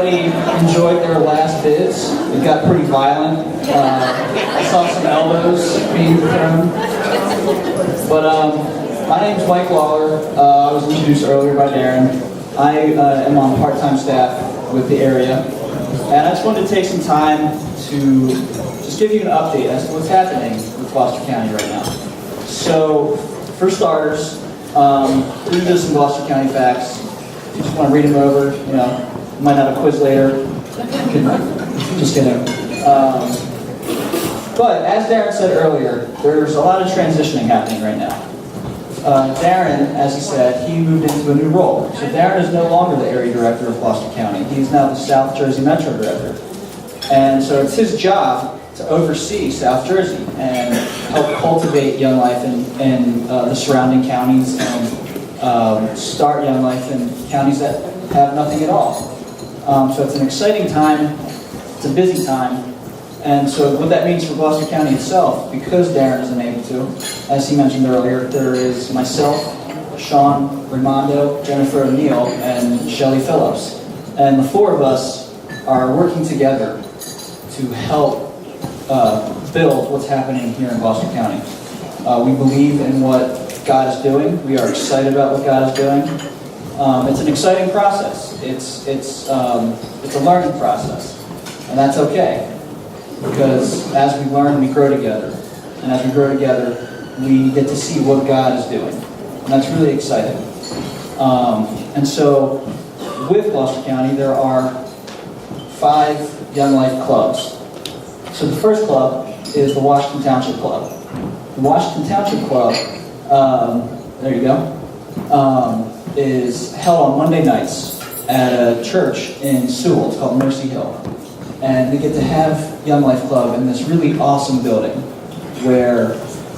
everybody enjoyed their last vids. It got pretty violent. I saw some elbows being thrown. But my name's Mike Lawler. I was introduced earlier by Darren. I am on part-time staff with the area. And I just wanted to take some time to just give you an update as to what's happening with Gloucester County right now. So, for starters, these are some Gloucester County facts. If you just want to read them over, you might have a quiz later. Just kidding. But as Darren said earlier, there's a lot of transitioning happening right now. Darren, as he said, he moved into a new role. So Darren is no longer the area director of Gloucester County. He's now the South Jersey Metro Director. And so it's his job to oversee South Jersey and help cultivate young life in the surrounding counties and start young life in counties that have nothing at all. So it's an exciting time. It's a busy time. And so what that means for Gloucester County itself, because Darren isn't able to, as he mentioned earlier, there is myself, Sean Raimondo, Jennifer O'Neill, and Shelley Phillips. And the four of us are working together to help build what's happening here in Gloucester County. We believe in what God is doing. We are excited about what God is doing. It's an exciting process. It's a learning process, and that's okay. Because as we learn, we grow together. And as we grow together, we get to see what God is doing. And that's really exciting. And so, with Gloucester County, there are 5 Young Life clubs. So the first club is the Washington Township Club. The Washington Township Club, there you go, is held on Monday nights at a church in Sewell. It's called Mercy Hill. And we get to have Young Life Club in this really awesome building where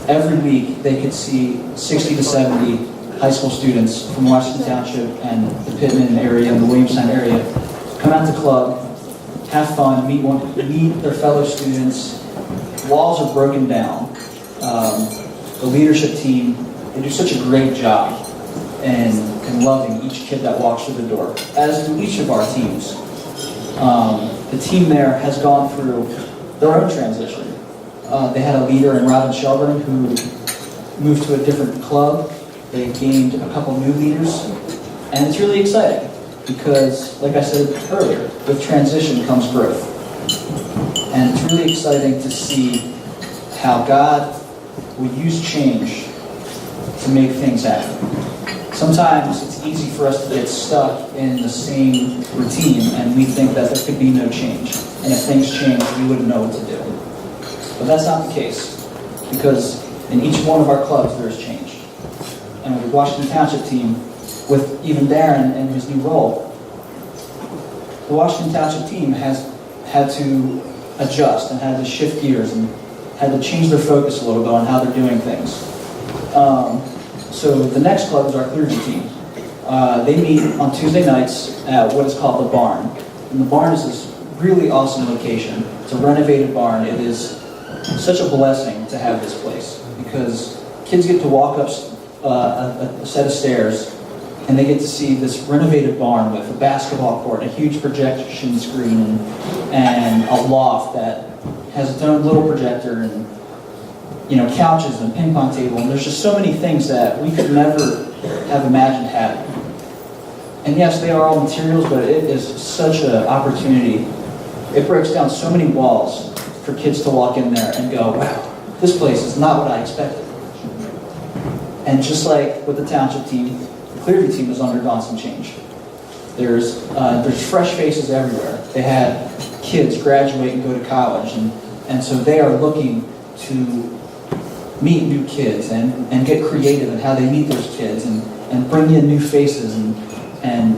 every week they could see 60 to 70 high school students from Washington Township and the Pittman area and the Williamstown area come out to club, have fun, meet their fellow students. Walls are broken down. The leadership team, they do such a great job in loving each kid that walks through the door, as do each of our teams. The team there has gone through their own transition. They had a leader in Robin Shelburne who moved to a different club. They gained a couple new leaders. And it's really exciting because, like I said earlier, with transition comes growth. And it's really exciting to see how God will use change to make things happen. Sometimes it's easy for us to get stuck in the same routine and we think that there could be no change. And if things change, we wouldn't know what to do. But that's not the case, because in each one of our clubs there is change. And with the Washington Township team, with even Darren in his new role, the Washington Township team has had to adjust and had to shift gears and had to change their focus a little bit on how they're doing things. So the next club is our clergy team. They meet on Tuesday nights at what is called the Barn. And the Barn is this really awesome location. It's a renovated barn. It is such a blessing to have this place because kids get to walk up a set of stairs and they get to see this renovated barn with a basketball court, a huge projection screen, and a loft that has its own little projector and couches and a ping pong table, and there's just so many things that we could never have imagined having. And yes, they are all materials, but it is such an opportunity. It breaks down so many walls for kids to walk in there and go, wow, this place is not what I expected. And just like with the township team, the Clearview team has undergone some change. There's fresh faces everywhere. They had kids graduate and go to college, and so they are looking to meet new kids and get creative in how they meet those kids and bring in new faces and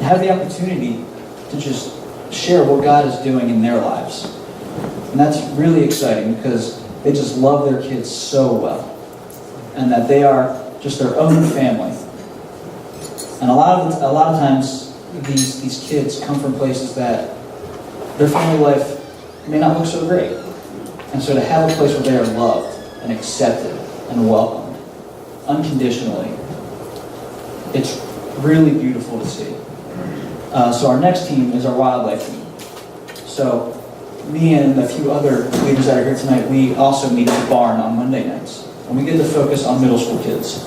have the opportunity to just share what God is doing in their lives. And that's really exciting because they just love their kids so well and that they are just their own family. And a lot of times these kids come from places that their family life may not look so great. And so to have a place where they are loved and accepted and welcomed unconditionally, it's really beautiful to see. So our next team is our wildlife team. So me and a few other leaders that are here tonight, we also meet at the barn on Monday nights. And we get to focus on middle school kids.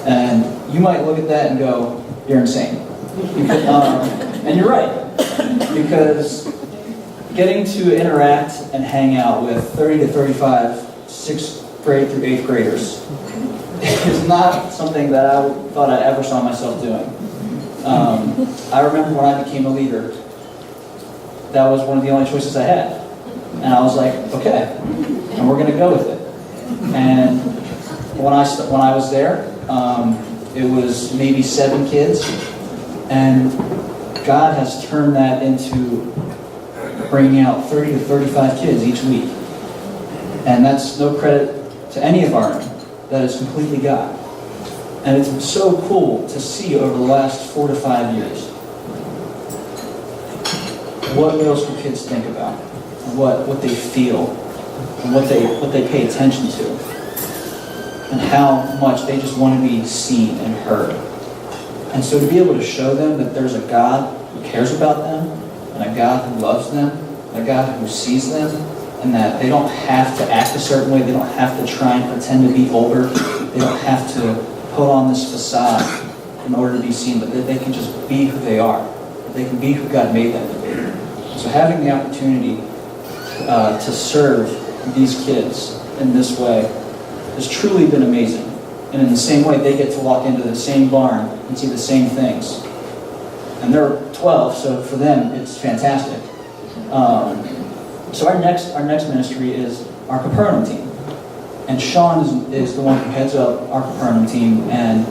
And you might look at that and go, you're insane. Because, and you're right. Because getting to interact and hang out with 30 to 35 6th grade through 8th graders is not something that I thought I ever saw myself doing. I remember when I became a leader, that was one of the only choices I had. And I was like, okay, and we're going to go with it. And when I was there, it was maybe 7 kids, and God has turned that into bringing out 30 to 35 kids each week. And that's no credit to any of our own. That is completely God. And it's so cool to see over the last 4 to 5 years what middle school kids think about, and what they feel, and what they pay attention to, and how much they just want to be seen and heard. And so to be able to show them that there's a God who cares about them, and a God who loves them, and a God who sees them, and that they don't have to act a certain way, they don't have to try and pretend to be older, they don't have to put on this facade in order to be seen, but that they can just be who they are, that they can be who God made them to be. So having the opportunity to serve these kids in this way has truly been amazing. And in the same way, they get to walk into the same barn and see the same things. And they're 12, so for them, it's fantastic. So our next ministry is our Capernaum team. And Sean is the one who heads up our Capernaum team. And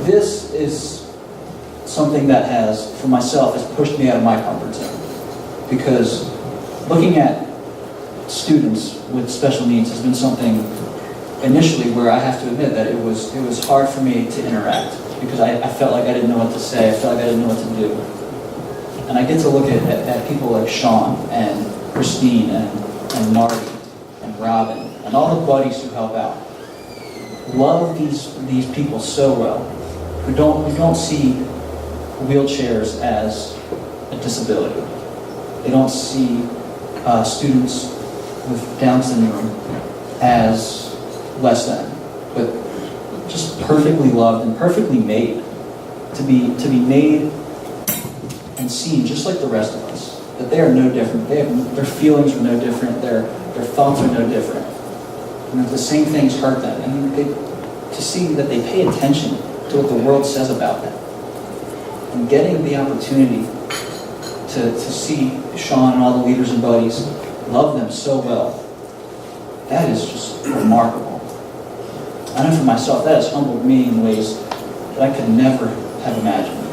this is something that has, for myself, has pushed me out of my comfort zone. Because looking at students with special needs has been something initially where I have to admit that it was hard for me to interact. Because I felt like I didn't know what to say, I felt like I didn't know what to do. And I get to look at people like Sean and Christine and Marty and Robin and all the buddies who help out. Love these people so well, who don't see wheelchairs as a disability. They don't see students with Down syndrome as less than, but just perfectly loved and perfectly made to be made and seen just like the rest of us. That they are no different. Their feelings are no different. Their thoughts are no different. And that the same things hurt them. And to see that they pay attention to what the world says about them. And getting the opportunity to see Sean and all the leaders and buddies love them so well, that is just remarkable. I know for myself, that has humbled me in ways that I could never have imagined.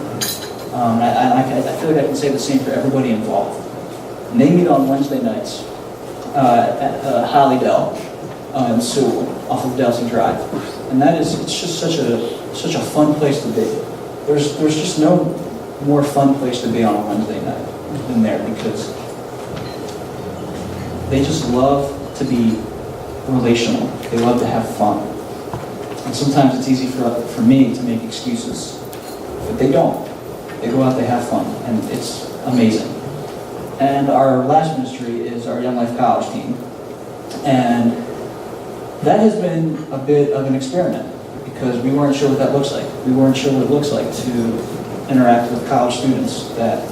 I feel like I can say the same for everybody involved. And they meet on Wednesday nights at Hollydale in Sewell, off of Delsey Drive. And it's just such a fun place to be. There's just no more fun place to be on a Wednesday night than there, because they just love to be relational. They love to have fun. And sometimes it's easy for me to make excuses, but they don't. They go out, they have fun, and it's amazing. And our last ministry is our Young Life College team. And that has been a bit of an experiment, because we weren't sure what that looks like. We weren't sure what it looks like to interact with college students that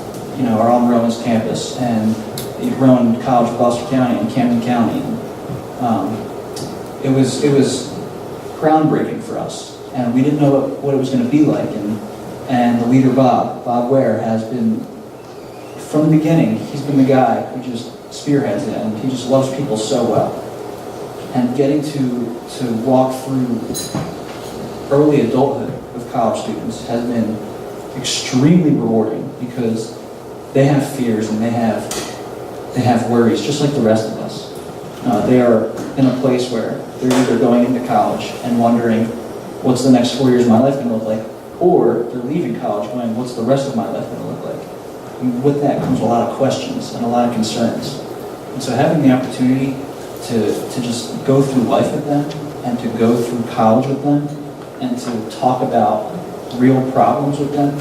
are on Rowan's campus, and Rowan College, Gloucester County, and Camden County. It was groundbreaking for us, and we didn't know what it was going to be like. And the leader, Bob Ware, has been, from the beginning, he's been the guy who just spearheads it, and he just loves people so well. And getting to walk through early adulthood with college students has been extremely rewarding, because they have fears and they have worries just like the rest of us. They are in a place where they're either going into college and wondering, what's the next 4 years of my life going to look like? Or they're leaving college going, what's the rest of my life going to look like? And with that comes a lot of questions and a lot of concerns. And so having the opportunity to just go through life with them, and to go through college with them, and to talk about real problems with them,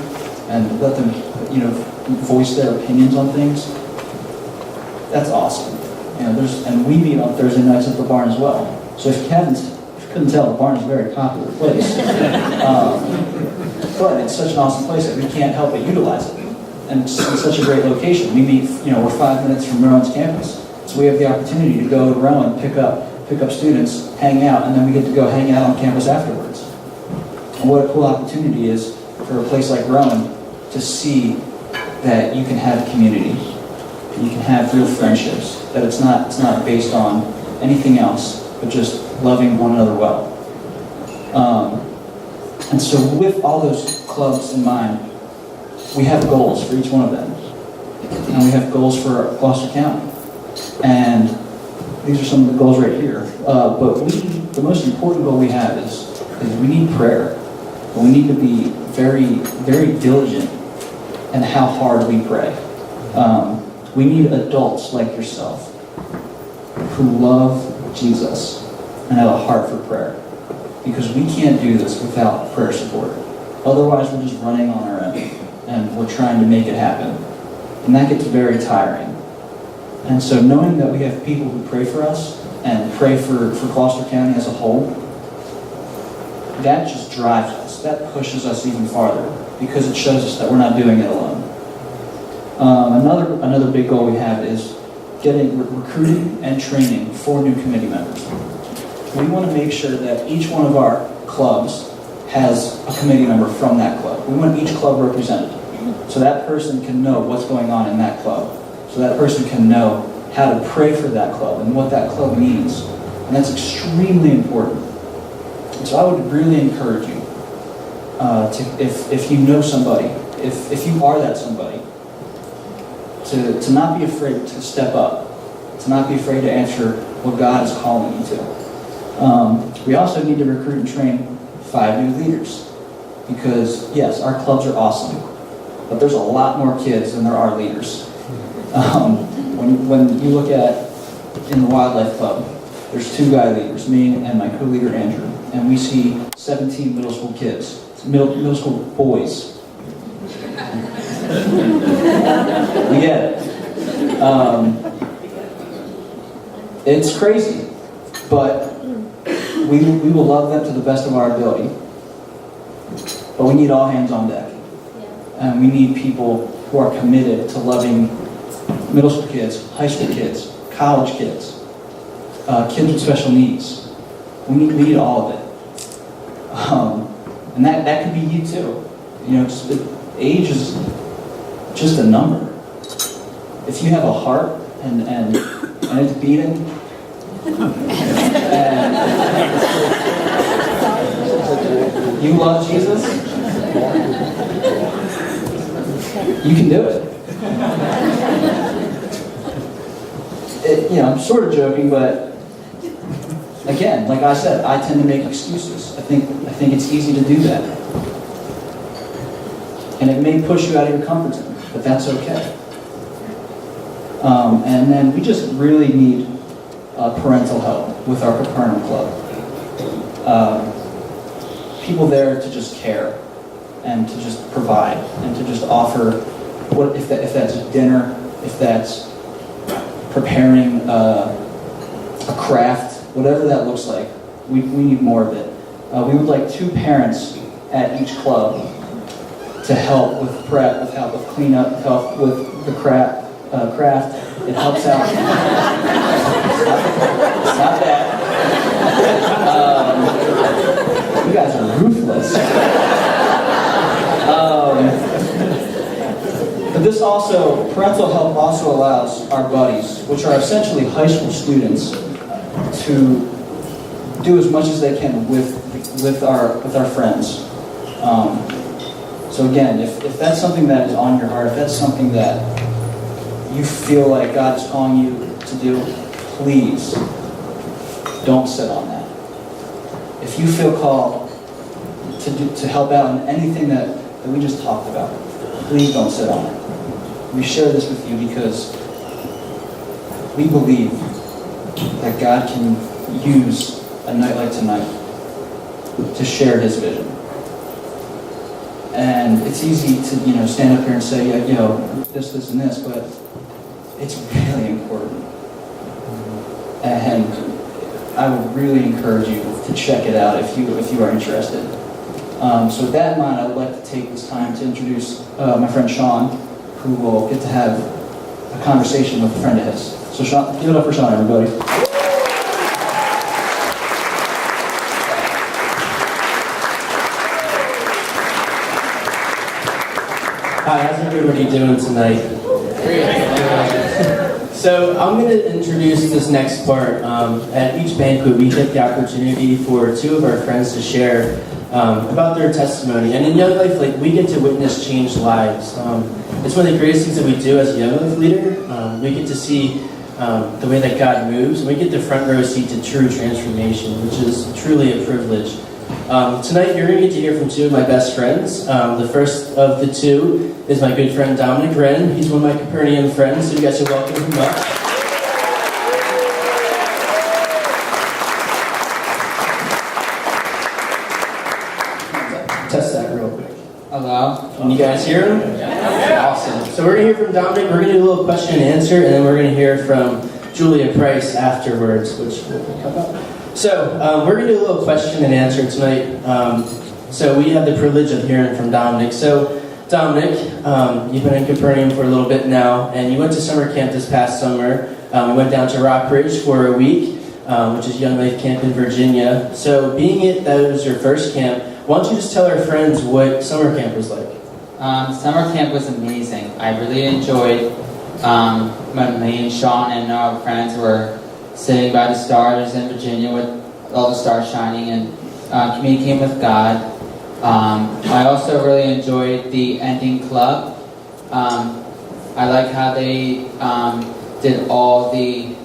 and let them, voice their opinions on things, that's awesome. And we meet on Thursday nights at the barn as well. So if you couldn't tell, the barn is a very popular place. But it's such an awesome place that we can't help but utilize it. And it's such a great location. We meet, we're 5 minutes from Rowan's campus. So we have the opportunity to go to Rowan, pick up students, hang out, and then we get to go hang out on campus afterwards. And what a cool opportunity is for a place like Rowan to see that you can have a community, you can have real friendships, that it's not based on anything else, but just loving one another well. And so with all those clubs in mind, we have goals for each one of them. And we have goals for Gloucester County. And these are some of the goals right here. But the most important goal we have is we need prayer. We need to be very, very diligent in how hard we pray. We need adults like yourself who love Jesus and have a heart for prayer. Because we can't do this without prayer support. Otherwise, we're just running on our own and we're trying to make it happen. And that gets very tiring. And so knowing that we have people who pray for us and pray for Gloucester County as a whole, that just drives us. That pushes us even farther because it shows us that we're not doing it alone. Another big goal we have is recruiting and training 4 new committee members. We want to make sure that each one of our clubs has a committee member from that club. We want each club represented. So that person can know what's going on in that club. So that person can know how to pray for that club and what that club needs. And that's extremely important. And so I would really encourage you, if you know somebody, if you are that somebody, to not be afraid to step up, to not be afraid to answer what God is calling you to. We also need to recruit and train 5 new leaders. Because, yes, our clubs are awesome, but there's a lot more kids than there are leaders. When you look at, in the Wildlife Club, there's 2 guy leaders, me and my co-leader Andrew, and we see 17 middle school kids, middle school boys. We get it. It's crazy, but we will love them to the best of our ability. But we need all hands on deck. And we need people who are committed to loving middle school kids, high school kids, college kids, kids with special needs. We need all of it. And that could be you too. Age is just a number. If you have a heart and it's beating, and you love Jesus, you can do it. I'm sort of joking, but again, like I said, I tend to make excuses. I think it's easy to do that. And it may push you out of your comfort zone, but that's okay. And then we just really need parental help with our Capernaum Club. People there to just care and to just provide and to just offer, if that's dinner, if that's preparing a craft, whatever that looks like, we need more of it. We would like 2 parents at each club to help with prep, with help with cleanup, help with the craft. It helps out. It's not bad. You guys are ruthless. But this also, parental help also allows our buddies, which are essentially high school students, to do as much as they can with our friends. So again, if that's something that is on your heart, if that's something that you feel like God is calling you to do, please don't sit on that. If you feel called to help out in anything that we just talked about, please don't sit on it. We share this with you because we believe that God can use a night like tonight to share His vision. And it's easy to, stand up here and say, this, this, and this, but it's really important. And I would really encourage you to check it out if you are interested. So with that in mind, I would like to take this time to introduce my friend Sean, who will get to have a conversation with a friend of his. So Sean, give it up for Sean, everybody. Hi, how's everybody doing tonight? So I'm going to introduce this next part. At each banquet, we get the opportunity for two of our friends to share about their testimony. And in Young Life, we get to witness changed lives. It's one of the greatest things that we do as a Young Life leader. We get to see the way that God moves, and we get the front row seat to true transformation, which is truly a privilege. Tonight, you're going to get to hear from two of my best friends. The first of the two is my good friend Dominic Wren. He's one of my Capernaum friends, so you guys should welcome him up. Test that real quick. Hello. Can you guys hear him? Yeah. Awesome. So we're going to hear from Dominic. We're going to do a little question and answer, and then we're going to hear from Julia Price afterwards, which will come up. So we're going to do a little question and answer tonight. So we have the privilege of hearing from Dominic. So Dominic, you've been in Capernaum for a little bit now, and you went to summer camp this past summer. We went down to Rockbridge for a week, which is Young Life Camp in Virginia. So being that was your first camp, why don't you just tell our friends what summer camp was like? Summer camp was amazing. I really enjoyed when me and Sean and our friends were sitting by the stars in Virginia with all the stars shining and communicating with God. I also really enjoyed the ending club. I like how they did all the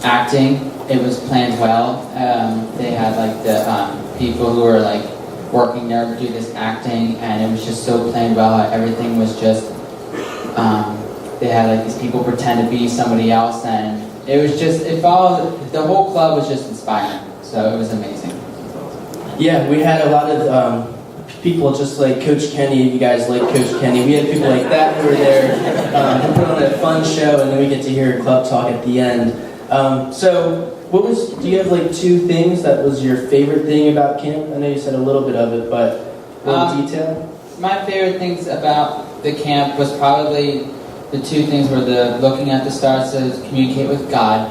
acting. It was planned well. They had the people who were working there to do this acting, and it was just so planned well. Everything was just they had these people pretend to be somebody else, and it followed, the whole club was just inspiring, so it was amazing. Yeah, we had a lot of people just like Coach Kenny. You guys like Coach Kenny. We had people like that who were there who put on a fun show, and then we get to hear club talk at the end. So do you have two things that was your favorite thing about camp? I know you said a little bit of it, but in detail? My favorite things about the camp was probably the two things were the looking at the stars to communicate with God,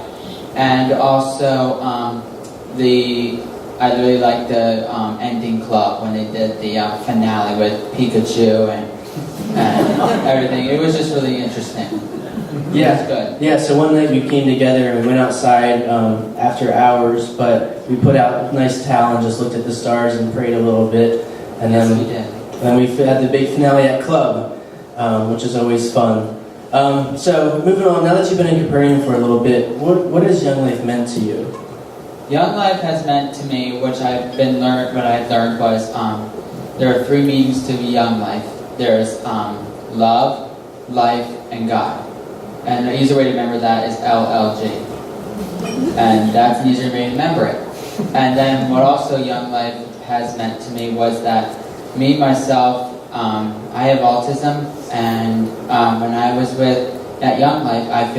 and also I really liked the ending club when they did the finale with Pikachu and everything. It was just really interesting. Yeah, it was good. Yeah. So one night we came together and we went outside after hours, but we put out a nice towel and just looked at the stars and prayed a little bit, and yes, then we did. Then we had the big finale at club, which is always fun. So moving on, now that you've been in Capernaum for a little bit, what has Young Life meant to you? Young Life has meant to me, what I've learned was there are three meanings to Young Life. There's love, life, and God. And the easier way to remember that is LLG. And that's an easier way to remember it. And then what also Young Life has meant to me was that me, myself, I have autism, and when I was at Young Life, I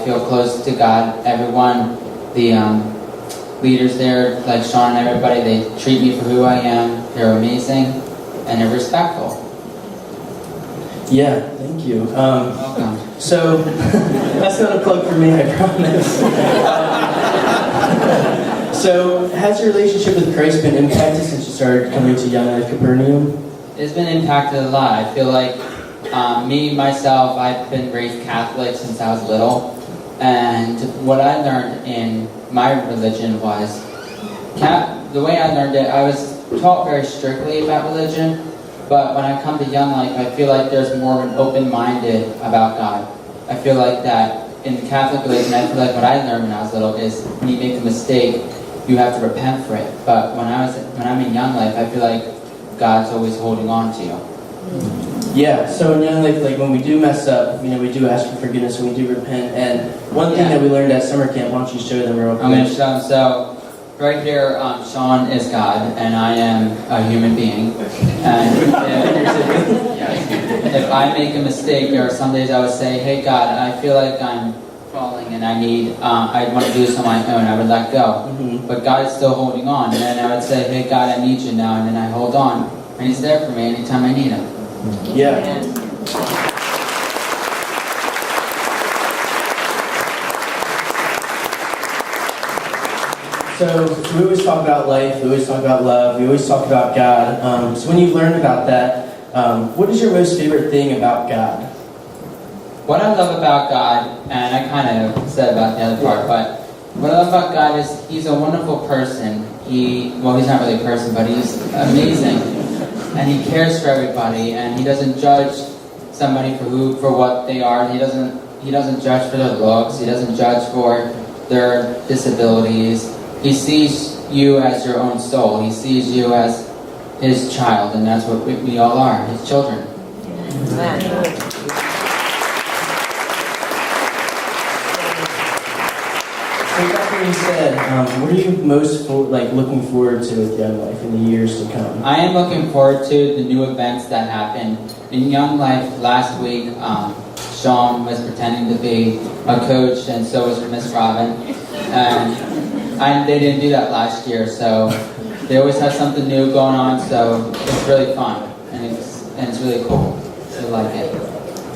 feel close to God. Everyone, the leaders there, like Sean and everybody, they treat me for who I am. They're amazing, and they're respectful. Yeah, thank you. Welcome. So, that's not a plug for me, I promise. So, has your relationship with Christ been impacted since you started coming to Young Life Capernaum? It's been impacted a lot. I feel like me, myself, I've been raised Catholic since I was little. And what I learned in my religion was, the way I learned it, I was taught very strictly about religion. But when I come to Young Life, I feel like there's more of an open-minded about God. I feel like that in the Catholic religion, I feel like what I learned when I was little is when you make a mistake, you have to repent for it. But when I'm in Young Life, I feel like God's always holding on to you. Yeah, so in Young Life, when we do mess up, we do ask for forgiveness and we do repent. And one thing that we learned at summer camp, why don't you show them real quick? I'm going to show them. So right here, Sean is God, and I am a human being. And if I make a mistake, there are some days I would say, hey God, I feel like I'm falling and I want to do this on my own. I would let go. But God is still holding on. And then I would say, hey God, I need you now. And then I hold on. And He's there for me anytime I need Him. Yeah. So we always talk about life, we always talk about love, we always talk about God. So when you learned about that, what is your most favorite thing about God? What I love about God, and I kind of said about the other part, but what I love about God is He's a wonderful person. He's not really a person, but He's amazing. And He cares for everybody, and He doesn't judge somebody for what they are. He doesn't judge for their looks. He doesn't judge for their disabilities. He sees you as your own soul. He sees you as His child, and that's what we all are, His children. So that being said, what are you most looking forward to with Young Life in the years to come? I am looking forward to the new events that happen. In Young Life last week, Sean was pretending to be a coach, and so was Miss Robin. And they didn't do that last year, so they always have something new going on, so it's really fun, and it's really cool. I like it.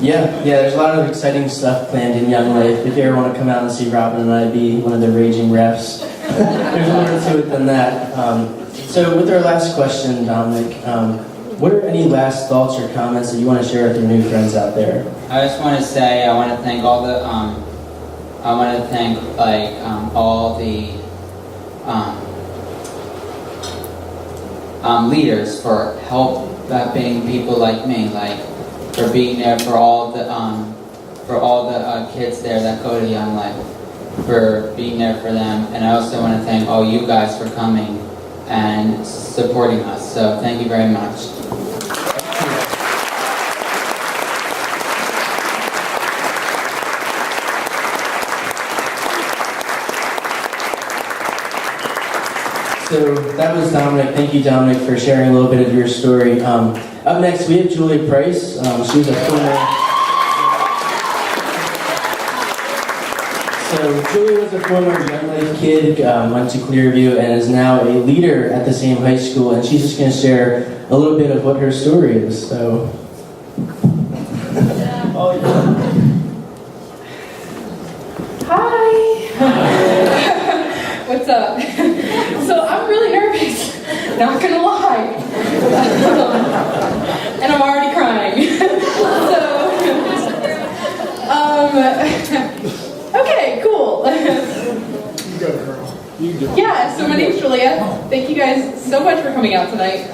Yeah, there's a lot of exciting stuff planned in Young Life. If you ever want to come out and see Robin and I be one of the raging refs, there's more to it than that. So with our last question, Dominic, what are any last thoughts or comments that you want to share with your new friends out there? I just want to say I want to thank all the leaders for helping people like me, for being there for all the kids there that go to Young Life, for being there for them. And I also want to thank all you guys for coming and supporting us. So thank you very much. So that was Dominic. Thank you, Dominic, for sharing a little bit of your story. Up next, we have Julie Price. She's a former... So Julie was a former Young Life kid, went to Clearview, and is now a leader at the same high school. And she's just going to share a little bit of what her story is. So... Hi! What's up? So I'm really nervous, not gonna lie. And I'm already crying. Okay, cool. You go, girl. You do. Yeah, so my name's Julia. Thank you guys so much for coming out tonight.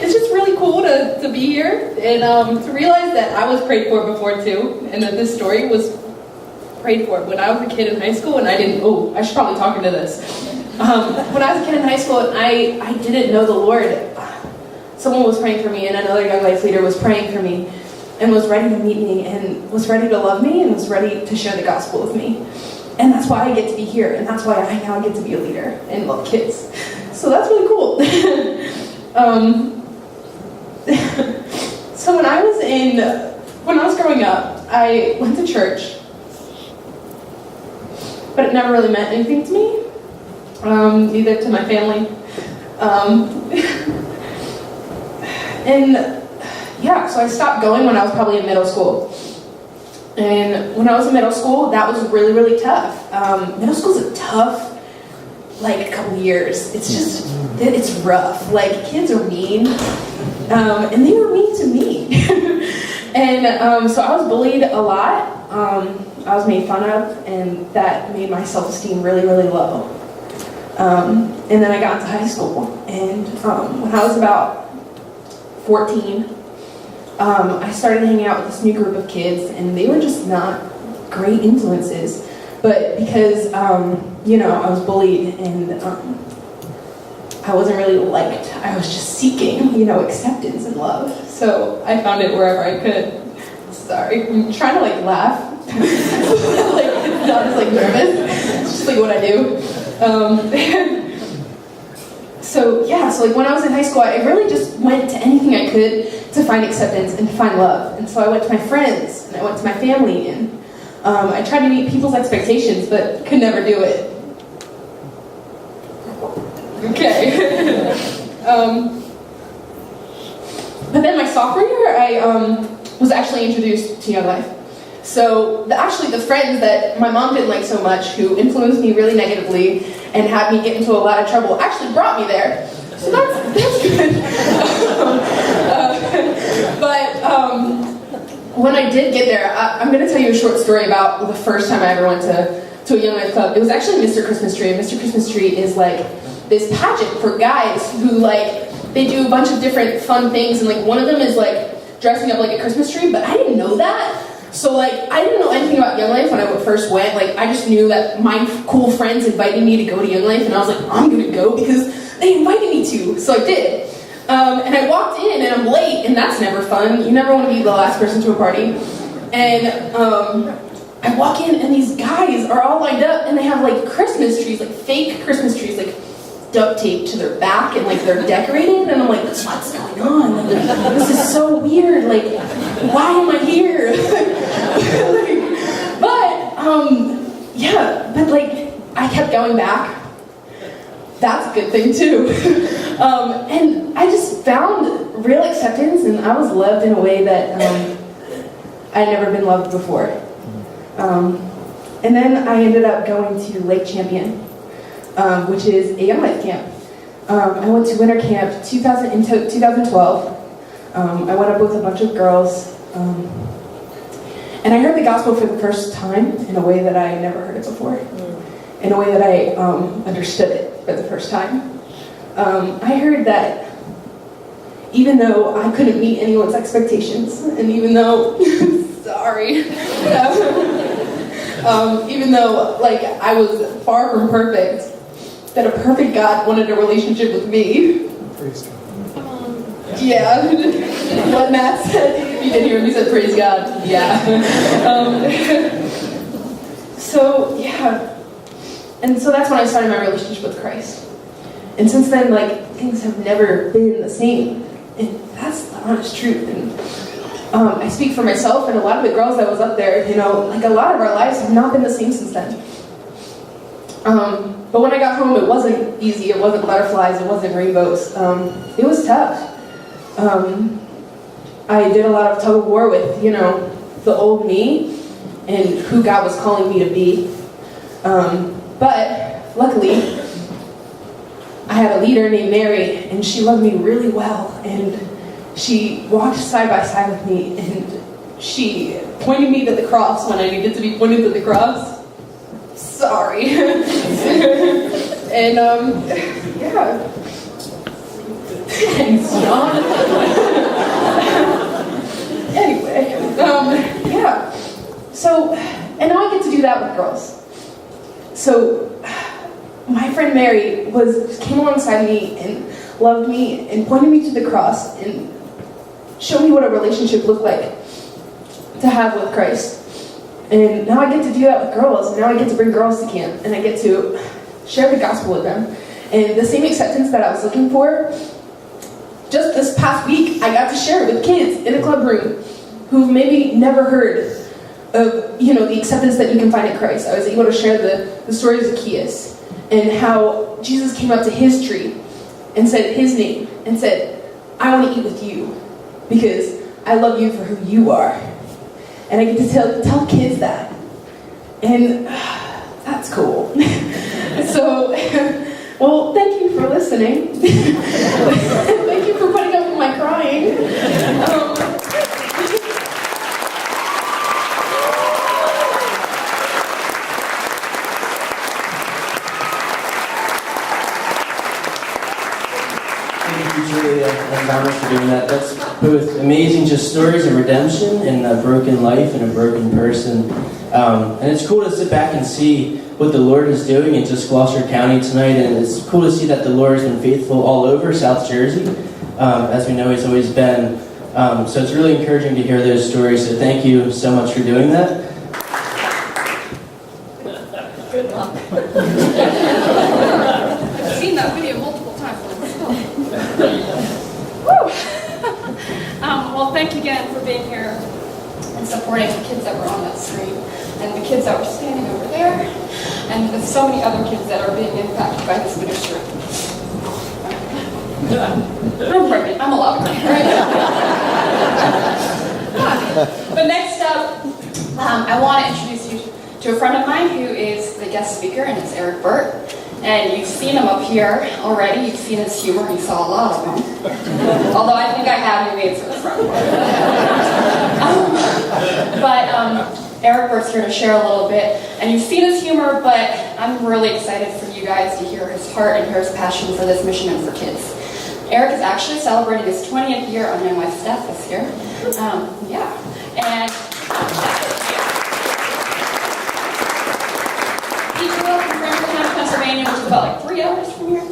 It's just really cool to be here and to realize that I was prayed for before too, and that this story was prayed for when I was a kid in high school, and I should probably talk into this. When I was a kid in high school, and I didn't know the Lord. Someone was praying for me, and another Young Life leader was praying for me, and was ready to meet me, and was ready to love me, and was ready to share the gospel with me. And that's why I get to be here, and that's why I now get to be a leader and love kids. So that's really cool. So when I was growing up, I went to church, but it never really meant anything to me, neither to my family. So I stopped going when I was probably in middle school. And when I was in middle school, that was really, really tough. Middle school's a tough, couple years. It's just, it's rough. Kids are mean, and they were mean to me. And so I was bullied a lot. I was made fun of, and that made my self-esteem really, really low. And then I got into high school, and when I was about 14, I started hanging out with this new group of kids, and they were just not great influences. But because, I was bullied, and I wasn't really liked, I was just seeking, acceptance and love. So I found it wherever I could. Sorry, I'm trying to laugh. Not just nervous. It's just what I do. So like when I was in high school, I really just went to anything I could to find acceptance and to find love. And so I went to my friends, and I went to my family, and I tried to meet people's expectations, but could never do it. Okay. But then my sophomore year, I was actually introduced to Young Life. So the friends that my mom didn't like so much, who influenced me really negatively and had me get into a lot of trouble, actually brought me there. So that's good. When I did get there, I'm going to tell you a short story about the first time I ever went to a Young Life club. It was actually Mr. Christmas Tree, and Mr. Christmas Tree is like this pageant for guys who they do a bunch of different fun things, and one of them is dressing up like a Christmas tree, but I didn't know that. So I didn't know anything about Young Life when I first went. I just knew that my cool friends invited me to go to Young Life, and I was like, I'm gonna go because they invited me to. So I did. And I walked in, and I'm late, and that's never fun. You never want to be the last person to a party. And I walk in, and these guys are all lined up, and they have Christmas trees, fake Christmas trees, duct taped to their back, and they're decorated. And I'm like, what's going on? This is so weird. Why am I here? But I kept going back. That's a good thing too. And I just found real acceptance, and I was loved in a way that I'd never been loved before. And then I ended up going to Lake Champion, which is a Young Life camp. I went to winter camp in 2012. I went up with a bunch of girls, and I heard the gospel for the first time in a way that I had never heard it before, in a way that I understood it for the first time. I heard that even though I couldn't meet anyone's expectations, and even though, sorry, even though I was far from perfect, that a perfect God wanted a relationship with me. Praise God. Yeah, what Matt said, if you didn't hear him, he said, praise God. Yeah. And so that's when I started my relationship with Christ. And since then, things have never been the same. And that's the honest truth. And I speak for myself and a lot of the girls that was up there, a lot of our lives have not been the same since then. But when I got home, it wasn't easy. It wasn't butterflies. It wasn't rainbows. It was tough. I did a lot of tug of war with, the old me and who God was calling me to be. But luckily, I had a leader named Mary, and she loved me really well. And she walked side by side with me, and she pointed me to the cross when I needed to be pointed to the cross. Sorry. And, yeah. Thanks, John. Anyway, yeah. So, and now I get to do that with girls. So, my friend Mary came alongside me and loved me and pointed me to the cross and showed me what a relationship looked like to have with Christ. And now I get to do that with girls. And now I get to bring girls to camp, and I get to share the gospel with them. And the same acceptance that I was looking for, just this past week, I got to share it with kids in a club room who've maybe never heard of, the acceptance that you can find in Christ. I was able to share the story of Zacchaeus and how Jesus came up to his tree and said his name and said, I want to eat with you because I love you for who you are. And I get to tell kids that. And that's cool. So, well, thank you for listening. Thank you for putting up with my crying. Thank you, Julia and Thomas, for doing that. That's both amazing, just stories of redemption and a broken life and a broken person. And it's cool to sit back and see what the Lord is doing in just Gloucester County tonight. And it's cool to see that the Lord has been faithful all over South Jersey. As we know, He's always been. So it's really encouraging to hear those stories. So thank you so much for doing that. Good luck. thank you again for being here and supporting the kids that were on that street, and the kids that were standing over there, and the so many other kids that are being impacted by this ministry. I'm pregnant. I'm allowed. Right? But next up, I want to introduce you to a friend of mine who is the guest speaker, and it's Eric Burt. And you've seen him up here already. You've seen his humor. You saw a lot of him. Although I think I have you made for the front part. Eric Burt's here to share a little bit. And you've seen his humor, but I'm really excited for you guys to hear his heart and hear his passion for this mission and for kids. Eric is actually celebrating his 20th year on NY staff this year. And he grew up in Franklin County, Pennsylvania, which is about like 3 hours from here.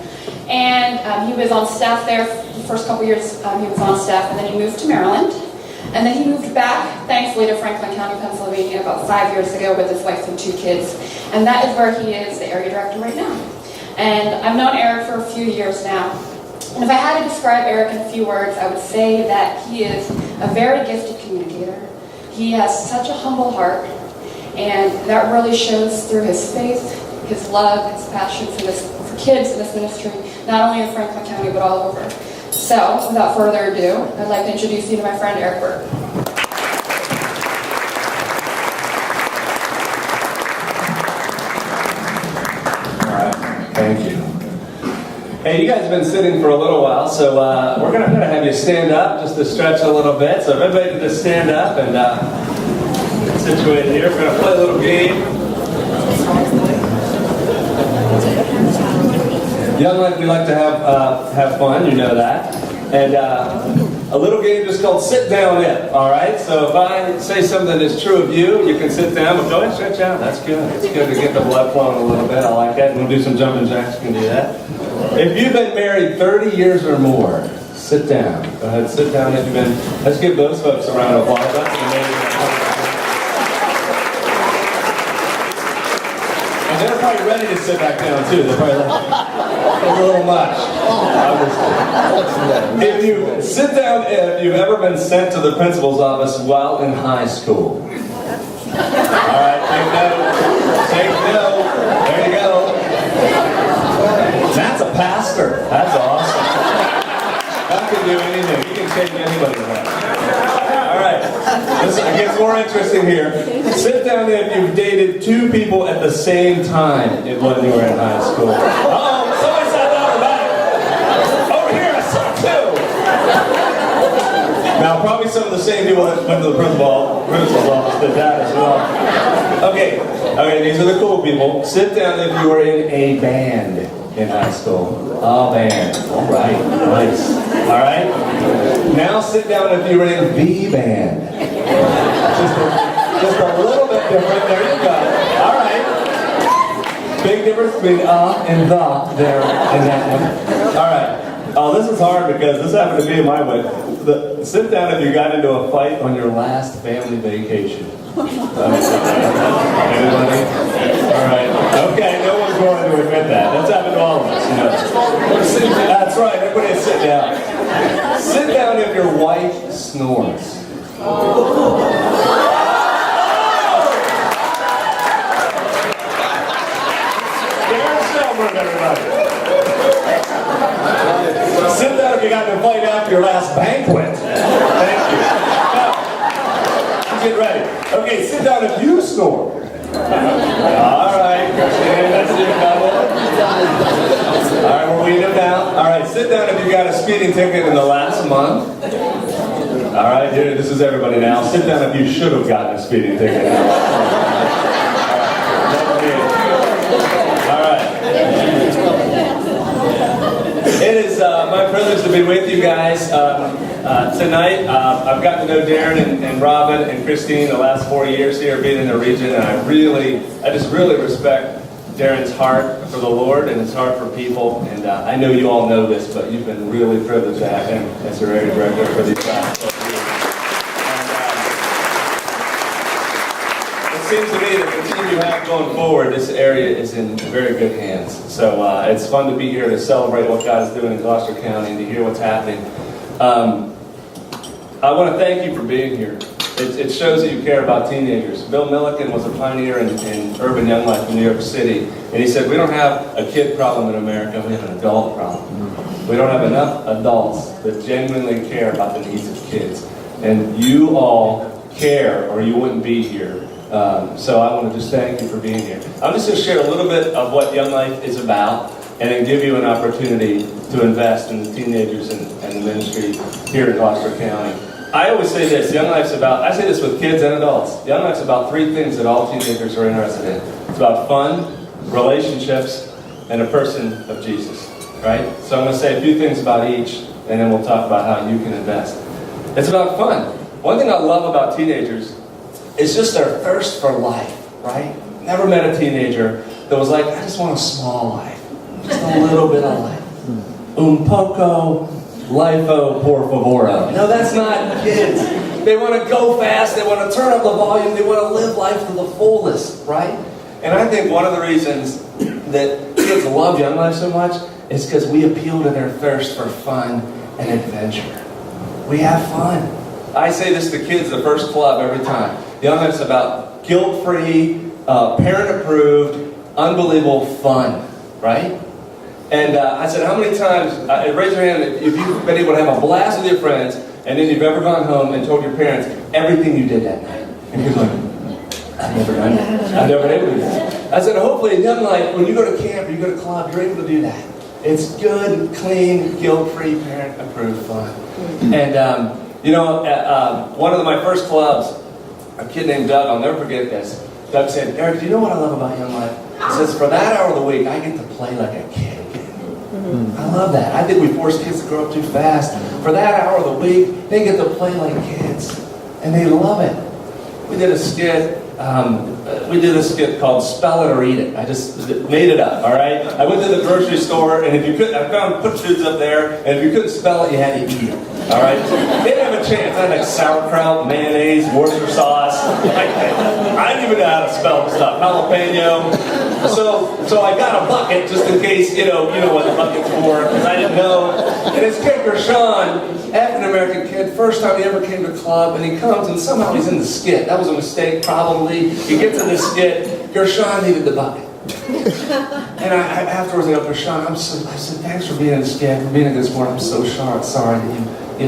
And he was on staff there the first couple years. He was on staff, and then he moved to Maryland. And then he moved back, thankfully, to Franklin County, Pennsylvania about 5 years ago with his wife and 2 kids. And that is where he is the area director right now. And I've known Eric for a few years now. And if I had to describe Eric in a few words, I would say that he is a very gifted communicator. He has such a humble heart, and that really shows through his faith, his love, his passion for kids in this ministry, not only in Franklin County, but all over. So, without further ado, I'd like to introduce you to my friend Eric Burt. All right, thank you. Hey, you guys have been sitting for a little while, so we're going to have you stand up just to stretch a little bit. So if everybody can just stand up and get situated here. We're going to play a little game. Young Life, we like to have fun, you know that. And a little game just called Sit Down If, all right? So if I say something that's true of you, you can sit down, but go ahead, stretch out. That's good. It's good to get the blood flowing a little bit. I like that. We'll do some jumping jacks. You can do that. If you've been married 30 years or more, sit down. Go ahead, sit down if you've been. Let's give those folks a round of applause. That's amazing. And they're probably ready to sit back down too. They're probably like, a little much. If you sit down, if you've ever been sent to the principal's office while in high school. All right, take note. Take note. There you go. That's a pastor. That's awesome. That can do anything. You can take anybody with that. All right. It gets more interesting here. Sit down if you've dated 2 people at the same time when you were in high school. Uh-oh, somebody sat down the back. Over here, I saw 2. Now, probably some of the same people that went to the principal's office did that as well. Okay, these are the cool people. Sit down if you were in a band in high school. Oh, band. All right, nice. All right. Now sit down if you were in the band. Just a little bit different. There you go. All right. Big difference between and the there in that one. All right. Oh, this is hard because this happened to me in my way. Sit down if you got into a fight on your last family vacation. Anybody? All right. Okay, no one's going to admit that. That's happened to all of us, you know. That's right. Everybody sit down. Sit down if your wife snores. Everybody. Sit down if you got to fight after your last banquet. Thank you. Now, get ready. Okay, sit down if you snore. All right. And that's your double. All right, we're weeding them down. All right, sit down if you got a speeding ticket in the last month. All right, here, this is everybody now. Sit down if you should have gotten a speeding ticket. All right. It is my privilege to be with you guys tonight. I've gotten to know Darren and Robin and Christine the last 4 years here being in the region, and I just really respect Darren's heart for the Lord and his heart for people. And I know you all know this, but you've been really privileged to have him as your area director for these last 12 years. And it seems to me that the team you have going forward, this area is in very good hands. So it's fun to be here to celebrate what God is doing in Gloucester County and to hear what's happening. I want to thank you for being here. It shows that you care about teenagers. Bill Milliken was a pioneer in urban young life in New York City, and he said, we don't have a kid problem in America, we have an adult problem. We don't have enough adults that genuinely care about the needs of kids. And you all care, or you wouldn't be here. So I want to just thank you for being here. I'm just going to share a little bit of what Young Life is about, and then give you an opportunity to invest in the teenagers and the ministry here in Gloucester County. I always say this, Young Life's about, I say this with kids and adults, Young Life's about three things that all teenagers are interested in. It's about fun, relationships, and a person of Jesus, right? So I'm going to say a few things about each, and then we'll talk about how you can invest. It's about fun. One thing I love about teenagers is just their thirst for life, right? Never met a teenager that was like, I just want a small life, just a little bit of life. Un poco Lifo por favor. No, that's not kids. They want to go fast. They want to turn up the volume. They want to live life to the fullest, right? And I think one of the reasons that kids love Young Life so much is because we appeal to their thirst for fun and adventure. We have fun. I say this to kids the first club every time. Young Life's about guilt-free, parent-approved, unbelievable fun, right? And I said, how many times, raise your hand if you've been able to have a blast with your friends, and then you've ever gone home and told your parents everything you did that night. And you're like, I've never done that. I've never been able to do that. I said, hopefully in Young Life, when you go to camp or you go to club, you're able to do that. It's good, clean, guilt-free, parent-approved fun. And, one of my first clubs, a kid named Doug, I'll never forget this. Doug said, Eric, do you know what I love about Young Life? He says, for that hour of the week, I get to play like a kid. I love that. I think we force kids to grow up too fast. For that hour of the week, they get to play like kids. And they love it. We did a skit called Spell It or Eat It. I just made it up, all right? I went to the grocery store, and if you couldn't, I found put foods up there, and if you couldn't spell it, you had to eat it, all right? They didn't have a chance. I had like sauerkraut, mayonnaise, Worcester sauce. I didn't even know how to spell the stuff. Jalapeno. So I got a bucket just in case, you know what the bucket's for, because I didn't know. And his kid, Gershon, African-American kid, first time he ever came to club, and he comes, and somehow he's in the skit. That was a mistake, probably. He gets in the skit. Gershon needed the bucket. And I afterwards, I go, Gershon, I said, thanks for being in the skit, for being a good sport. I'm so sorry that you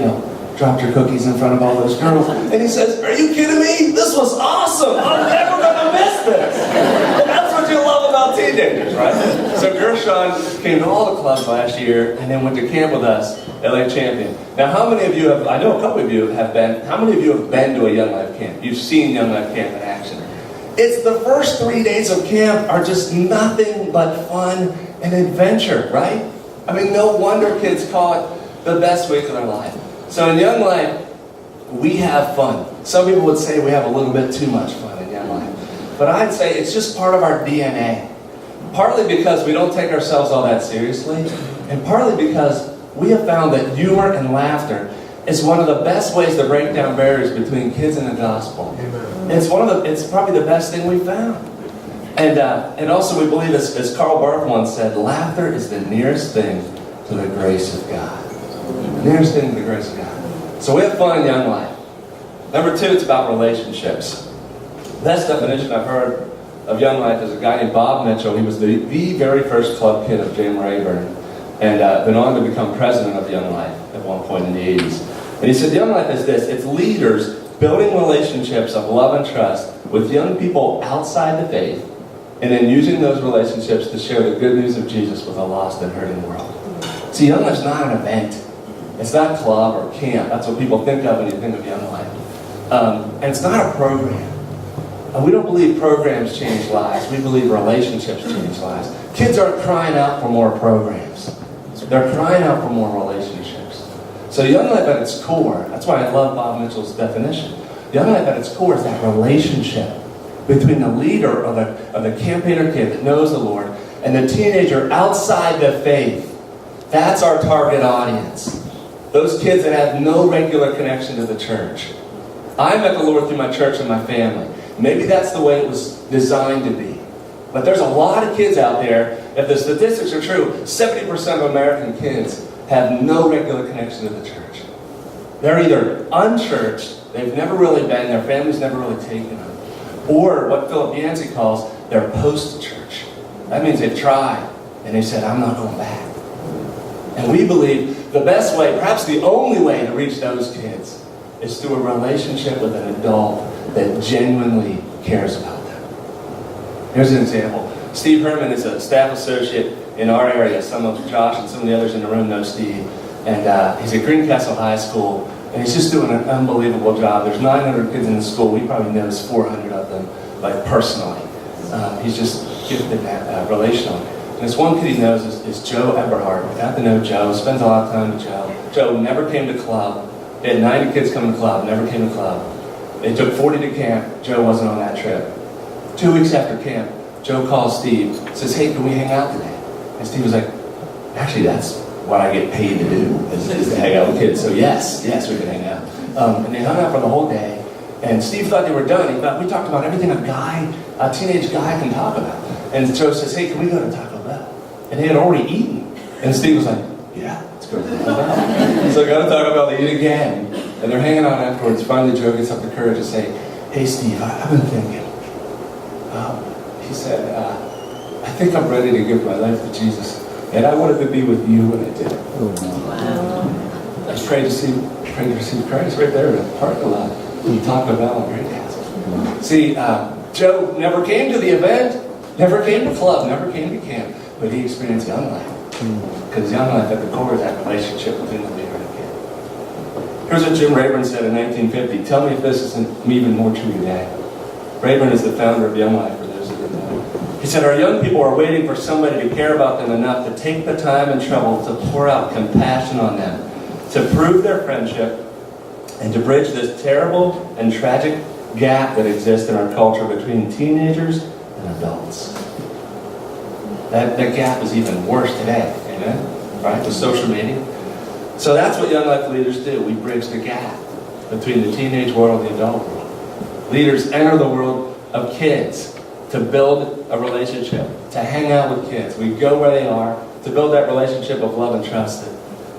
dropped your cookies in front of all those girls. And he says, are you kidding me? This was awesome. I'm never going to miss this. And that's what you love about teenagers, right? So Gershon came to all the clubs last year and then went to camp with us at Lake Champion. Now, how many of you have, I know a couple of you have been, how many of you have been to a Young Life camp? You've seen Young Life camp in action. It's the first 3 days of camp are just nothing but fun and adventure, right? I mean, no wonder kids call it the best week of their life. So in Young Life, we have fun. Some people would say we have a little bit too much fun in Young Life. But I'd say it's just part of our DNA. Partly because we don't take ourselves all that seriously, and partly because we have found that humor and laughter is one of the best ways to break down barriers between kids and the gospel. Amen. It's probably the best thing we've found. And also we believe, as Karl Barth once said, laughter is the nearest thing to the grace of God. The nearest thing to the grace of God. So we have fun in Young Life. Number two, it's about relationships. The best definition I've heard of Young Life is a guy named Bob Mitchell. He was the very first club kid of Jim Rayburn, and went on to become president of Young Life at one point in the 80s. And he said, Young Life is this. It's leaders building relationships of love and trust with young people outside the faith, and then using those relationships to share the good news of Jesus with a lost and hurting world. See, Young Life's not an event. It's not club or camp. That's what people think of when you think of Young Life. And it's not a program. And we don't believe programs change lives. We believe relationships change lives. Kids aren't crying out for more programs. They're crying out for more relationships. So Young Life at its core, that's why I love Bob Mitchell's definition. Young Life at its core is that relationship between the leader of the campaigner kid that knows the Lord and the teenager outside the faith. That's our target audience. Those kids that have no regular connection to the church. I met the Lord through my church and my family. Maybe that's the way it was designed to be. But there's a lot of kids out there, if the statistics are true, 70% of American kids have no regular connection to the church. They're either unchurched, they've never really been, their family's never really taken them, or what Philip Yancey calls they're post-church. That means they've tried, and they've said, I'm not going back. And we believe the best way, perhaps the only way to reach those kids is through a relationship with an adult that genuinely cares about them. Here's an example. Steve Herman is a staff associate in our area. Some of Josh and some of the others in the room know Steve. And he's at Greencastle High School, and he's just doing an unbelievable job. There's 900 kids in the school. We probably knows 400 of them, like personally. He's just gifted that relationally. And this one kid he knows is Joe Eberhardt. I got to know Joe, spends a lot of time with Joe. Joe never came to club. They had 90 kids come to club, never came to club. They took 40 to camp. Joe wasn't on that trip. 2 weeks after camp, Joe calls Steve, says, hey, can we hang out today? And Steve was like, actually, that's what I get paid to do, is to hang out with kids. So yes, we can hang out. And they hung out for the whole day. And Steve thought they were done. He thought, we talked about everything a teenage guy can talk about. And Joe says, hey, can we go to Taco Bell? And they had already eaten. And Steve was like, yeah, let's go to Taco Bell. So they go to Taco Bell, they eat again. And they're hanging out afterwards. Finally, Joe gets up the courage to say, hey, Steve, I've been thinking. He said, I think I'm ready to give my life to Jesus. And I wanted to be with you when I did it. Wow. I prayed to receive Christ right there in the parking lot. We talked about Great Castle. See, Joe never came to the event, never came to club, never came to camp, but he experienced Young Life. Because Young Life at the core of that relationship with him to be right kid. Here's what Jim Rayburn said in 1950. Tell me if this isn't even more true today. Rayburn is the founder of Young Life, for those who didn't know. He said, our young people are waiting for somebody to care about them enough to take the time and trouble to pour out compassion on them, to prove their friendship, and to bridge this terrible and tragic gap that exists in our culture between teenagers and adults. That gap is even worse today, amen? Right, with social media. So that's what Young Life leaders do. We bridge the gap between the teenage world and the adult world. Leaders enter the world of kids to build a relationship, to hang out with kids. We go where they are to build that relationship of love and trust